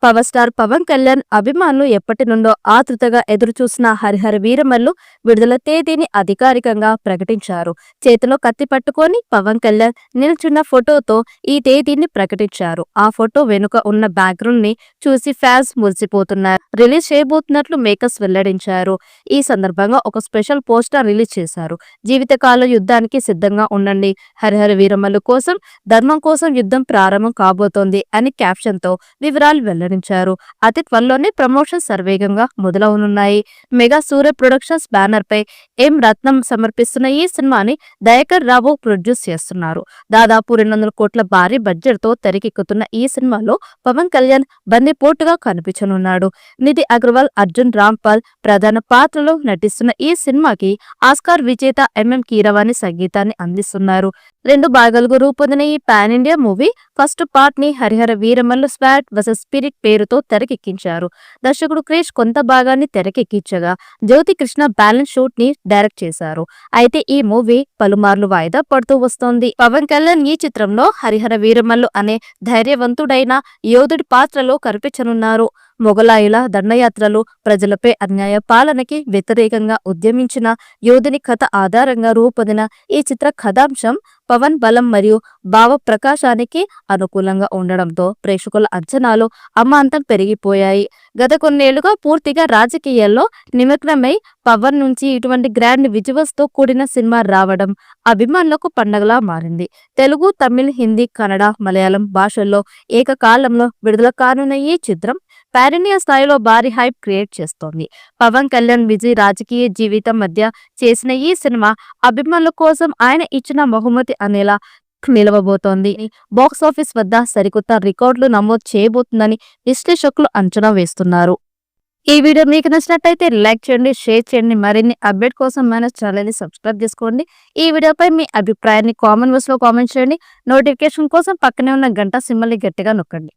Power star Pawan Kalyan అభిమానులు ఎప్పటి నుండో ఆతృతగా ఎదురుచూసిన హరిహర వీరమల్లు విడుదల తేదీని అధికారికంగా ప్రకటించారు. చేతిలో కత్తి పట్టుకొని పవన్ కళ్యాణ్ నిల్చున్న ఫోటోతో ఈ తేదీని ప్రకటించారు. ఆ ఫోటో వెనుక ఉన్న బ్యాక్గ్రౌండ్ ని చూసి ఫ్యాన్స్ మురిసిపోతున్నారు. రిలీజ్ చేయబోతున్నట్లు మేకర్స్ వెల్లడించారు. ఈ సందర్భంగా ఒక స్పెషల్ పోస్టర్ రిలీజ్ చేశారు. జీవితకాల యుద్ధానికి సిద్ధంగా ఉండండి, హరిహర వీరమల్లు కోసం, ధర్మం కోసం యుద్ధం ప్రారంభం కాబోతోంది అని క్యాప్షన్ తో వివరాలు వెల్లడించారు. అతి త్వరలోనే ప్రమోషన్ సర్వేగంగా మొదలవనున్నాయి. మెగా సూర్య ప్రొడక్షన్స్ బ్యానర్ పై ఎం రత్నం సమర్పిస్తున్న ఈ సినిమాని దయాకర్ రావు ప్రొడ్యూస్ చేస్తున్నారు. దాదాపు 200 కోట్ల భారీ బడ్జెట్ తో తెరకెక్కుతున్న ఈ సినిమాలో పవన్ కళ్యాణ్ బందిపోటుగా కనిపించనున్నాడు. నిధి అగర్వాల్, అర్జున్ రాంపాల్ ప్రధాన పాత్రలో నటిస్తున్న ఈ సినిమాకి ఆస్కార్ విజేత ఎంఎం కీరవాణి సంగీతాన్ని అందిస్తున్నారు. 2 భాగాలుగా రూపొందిన ఈ pan India movie first part ని Harihara Veeramallu sword versus spirit పేరుతో తెరకెక్కించారు. దర్శకుడు క్రిష్ కొంత భాగాన్ని తెరకెక్కించగా జ్యోతి కృష్ణ బ్యాలెన్స్ షూట్ ని డైరెక్ట్ చేశారు. అయితే ఈ మూవీ పలుమార్లు వాయిదా పడుతూ వస్తోంది. పవన్ కళ్యాణ్ ఈ చిత్రంలో హరిహర వీరమల్లు అనే ధైర్యవంతుడైన యోధుడి పాత్రలో కనిపించనున్నారు. మొగలాయుల దండయాత్రలు, ప్రజలపై అన్యాయ పాలనకి వ్యతిరేకంగా ఉద్యమించిన యోధుని కథ ఆధారంగా రూపొందిన ఈ చిత్ర కథాంశం పవన్ బలం మరియు భావ ప్రకాశానికి అనుకూలంగా ఉండడంతో ప్రేక్షకుల అంచనాలు అమాంతం పెరిగిపోయాయి. గత కొన్నేళ్లుగా పూర్తిగా రాజకీయాల్లో నిమగ్నమై పవన్ నుంచి ఇటువంటి గ్రాండ్ విజువల్స్ తో కూడిన సినిమా రావడం అభిమానులకు పండగలా మారింది. తెలుగు, తమిళ్, హిందీ, కన్నడ, మలయాళం భాషల్లో ఏకకాలంలో విడుదల కానున్న ఈ చిత్రం పాన్ ఇండియా స్థాయిలో భారీ హైప్ క్రియేట్ చేస్తోంది. పవన్ కళ్యాణ్ బిజీ రాజకీయ జీవితం మధ్య చేసిన ఈ సినిమా అభిమానుల కోసం ఆయన ఇచ్చిన బహుమతి అనేలా నిలవబోతోంది. బాక్సాఫీస్ వద్ద సరికొత్త రికార్డులు నమోదు చేయబోతుందని విశ్లేషకులు అంచనా వేస్తున్నారు. ఈ వీడియో మీకు నచ్చినట్టయితే లైక్ చేయండి, షేర్ చేయండి. మరిన్ని అప్డేట్ కోసం మన ఛానల్ ని సబ్స్క్రైబ్ చేసుకోండి. ఈ వీడియోపై మీ అభిప్రాయాన్ని కామెంట్ బాక్స్ లో కామెంట్ చేయండి. నోటిఫికేషన్ కోసం పక్కనే ఉన్న గంట సింబల్ ని గట్టిగా నొక్కండి.